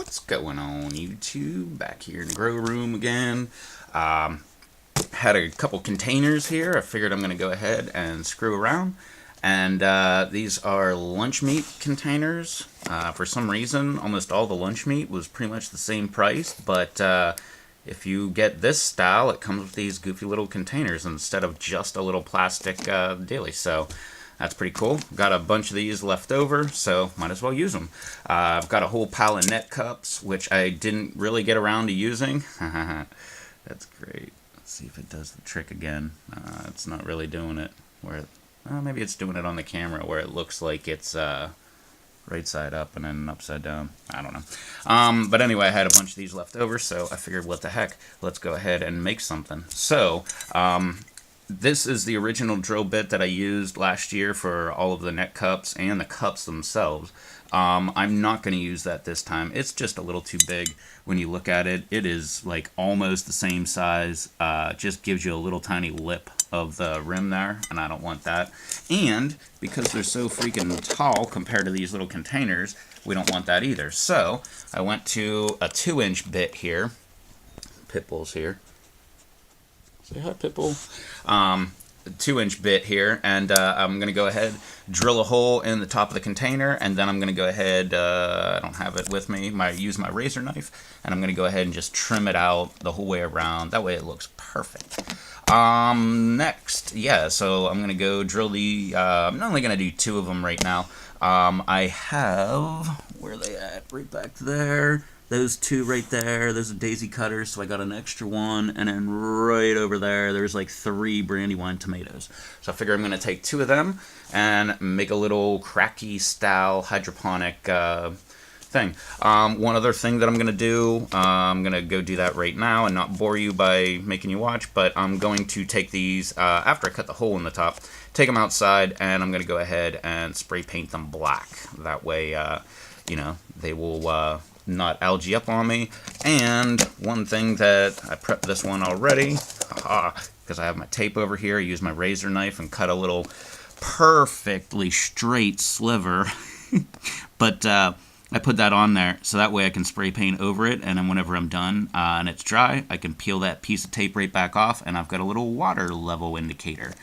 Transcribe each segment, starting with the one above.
What's going on, YouTube? Back here in the grow room again. Had a couple containers here. I figured I'm going to go ahead and screw around. And these are lunch meat containers. For some reason, almost all the lunch meat was pretty much the same price. But if you get this style, it comes with these goofy little containers instead of just a little plastic daily. So that's pretty cool. Got a bunch of these left over, so might as well use them. I've got a whole pile of net cups, which I didn't really get around to using. That's great. Let's see if it does the trick again. It's not really doing it. Maybe it's doing it on the camera where it looks like it's right side up and then upside down. I don't know. But anyway, I had a bunch of these left over, so I figured, what the heck? Let's go ahead and make something. So, this is the original drill bit that I used last year for all of the net cups and the cups themselves. I'm not going to use that this time. It's just a little too big when you look at it. It is like almost the same size. Just gives you a little tiny lip of the rim there, and I don't want that. And because they're so freaking tall compared to these little containers, we don't want that either. So I went to a 2-inch bit here. Pitbull's here. Say hi, Pitbull. 2-inch bit here, and I'm going to go ahead, drill a hole in the top of the container, and then I'm going to go ahead, I don't have it with me, use my razor knife, and I'm going to go ahead and just trim it out the whole way around. That way it looks perfect. Next, so I'm going to go drill I'm only going to do 2 of them right now. I have, where are they at? Right back there. Those 2 right there, those are daisy cutters, so I got an extra one, and then right over there, there's like 3 Brandywine tomatoes. So I figure I'm going to take 2 of them and make a little Kratky style hydroponic thing. One other thing that I'm going to do, I'm going to go do that right now and not bore you by making you watch, but I'm going to take these, after I cut the hole in the top, take them outside, and I'm going to go ahead and spray paint them black. That way, they will not algae up on me. And one thing that I prepped this one already, because I have my tape over here, I use my razor knife and cut a little perfectly straight sliver. But I put that on there so that way I can spray paint over it, and then whenever I'm done and it's dry, I can peel that piece of tape right back off, and I've got a little water level indicator.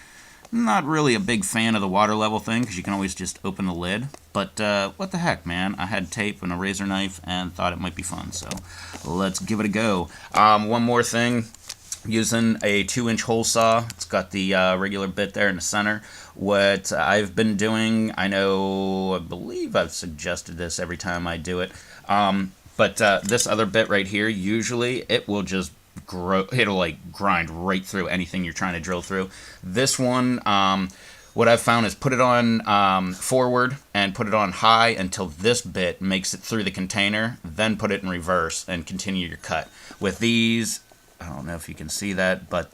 Not really a big fan of the water level thing, because you can always just open the lid. But what the heck, man? I had tape and a razor knife and thought it might be fun. So let's give it a go. One more thing. Using a 2-inch hole saw. It's got the regular bit there in the center. What I've been doing, I believe I've suggested this every time I do it. But this other bit right here, usually it will just it'll like grind right through anything you're trying to drill through. This one, what I've found is put it on forward and put it on high until this bit makes it through the container, then put it in reverse and continue your cut. With these, I don't know if you can see that, but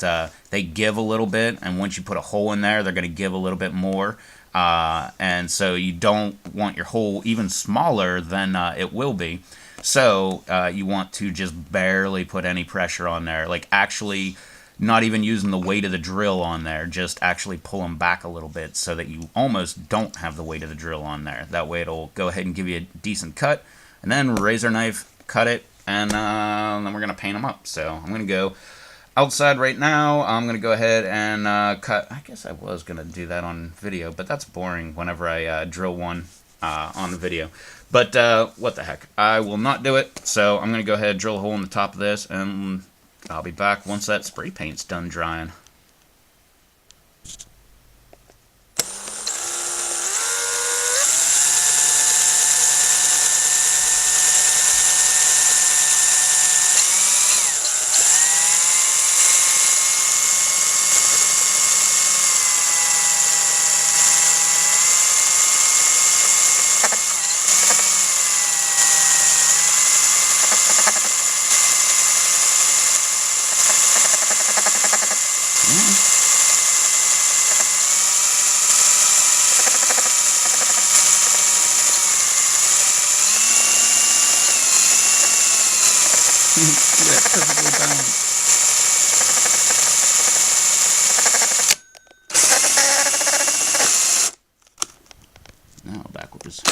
they give a little bit, and once you put a hole in there, they're going to give a little bit more. And so you don't want your hole even smaller than it will be. So you want to just barely put any pressure on there, like actually not even using the weight of the drill on there, just actually pull them back a little bit so that you almost don't have the weight of the drill on there. That way it'll go ahead and give you a decent cut, and then razor knife, cut it, and then we're going to paint them up. So I'm going to go outside right now. I'm going to go ahead and cut. I guess I was going to do that on video, but that's boring whenever I drill one on the video. But what the heck, I will not do it. So I'm going to go ahead and drill a hole in the top of this, and I'll be back once that spray paint's done drying. Yeah, perfectly balanced. Now backwards.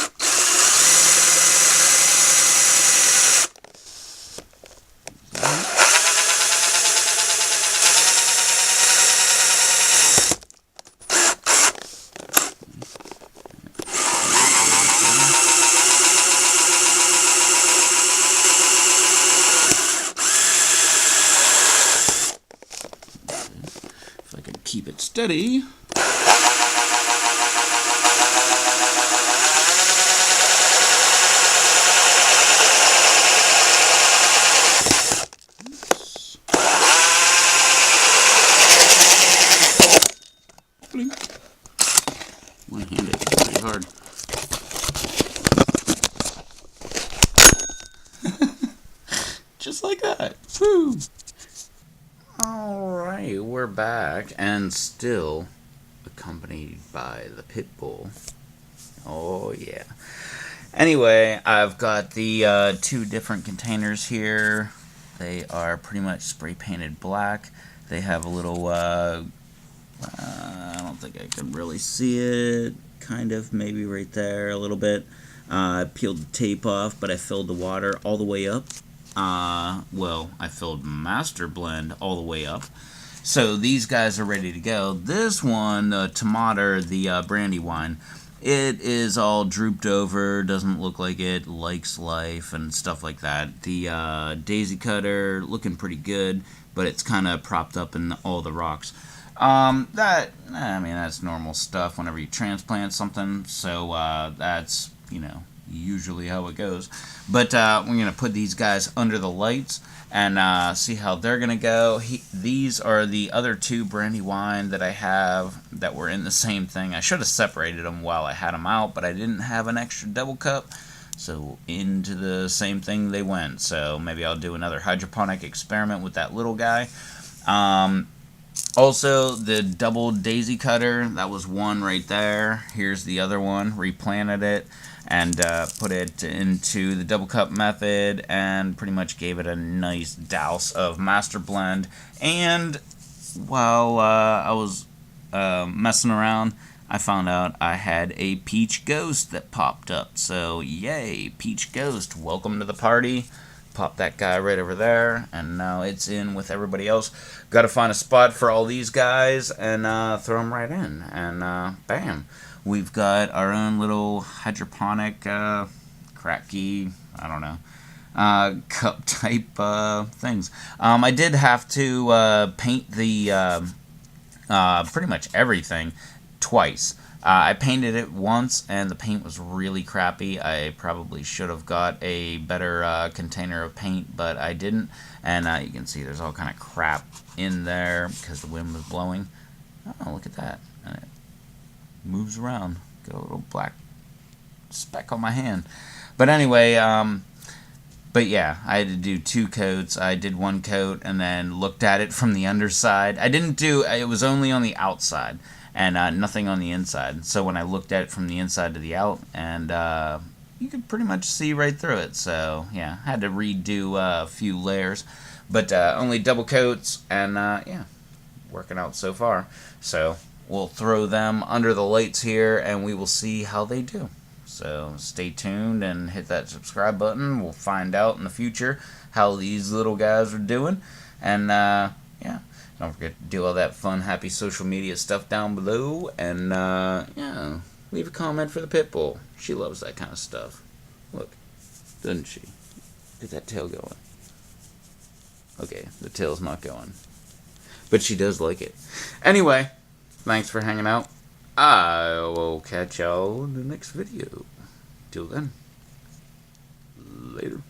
steady. One-handed, pretty hard. Just like that. Woo! Alright, we're back, and still accompanied by the pit bull. Oh, yeah. Anyway, I've got the 2 different containers here. They are pretty much spray painted black. They have a little, I don't think I can really see it. Kind of, maybe right there a little bit. I peeled the tape off, but I filled the water all the way up. Well, I filled Master Blend all the way up. So these guys are ready to go. This one, the Tomater, the brandy wine, it is all drooped over, doesn't look like it likes life and stuff like that. The Daisy Cutter, looking pretty good, but it's kind of propped up in all the rocks. That's normal stuff whenever you transplant something, so that's, usually how it goes. But we're going to put these guys under the lights and see how they're going to go. These are the other 2 brandy wine that I have that were in the same thing. I should have separated them while I had them out, but I didn't have an extra double cup, so into the same thing they went. So maybe I'll do another hydroponic experiment with that little guy. Also, the double Daisy Cutter, that was one right there. Here's the other one, replanted it and put it into the double cup method and pretty much gave it a nice douse of Master Blend. And while I was messing around, I found out I had a Peach Ghost that popped up. So yay, Peach Ghost, welcome to the party. Pop that guy right over there, and now it's in with everybody else. Got to find a spot for all these guys and throw them right in, and bam, we've got our own little hydroponic Kratky, I don't know, cup type things. I did have to paint the pretty much everything twice. I painted it once, and the paint was really crappy. I probably should have got a better container of paint, but I didn't. And you can see there's all kind of crap in there because the wind was blowing. Oh, look at that. And it moves around. Got a little black speck on my hand. But anyway, but yeah, I had to do 2 coats. I did 1 coat and then looked at it from the underside. It was only on the outside and nothing on the inside. So when I looked at it from the inside to the out, and you could pretty much see right through it. So yeah, had to redo a few layers, but only double coats, and yeah, working out so far. So we'll throw them under the lights here, and we will see how they do. So stay tuned and hit that subscribe button. We'll find out in the future how these little guys are doing, and yeah. Don't forget to do all that fun, happy social media stuff down below. And, yeah, leave a comment for the pit bull. She loves that kind of stuff. Look, doesn't she? Get that tail going. Okay, the tail's not going. But she does like it. Anyway, thanks for hanging out. I will catch y'all in the next video. Till then, later.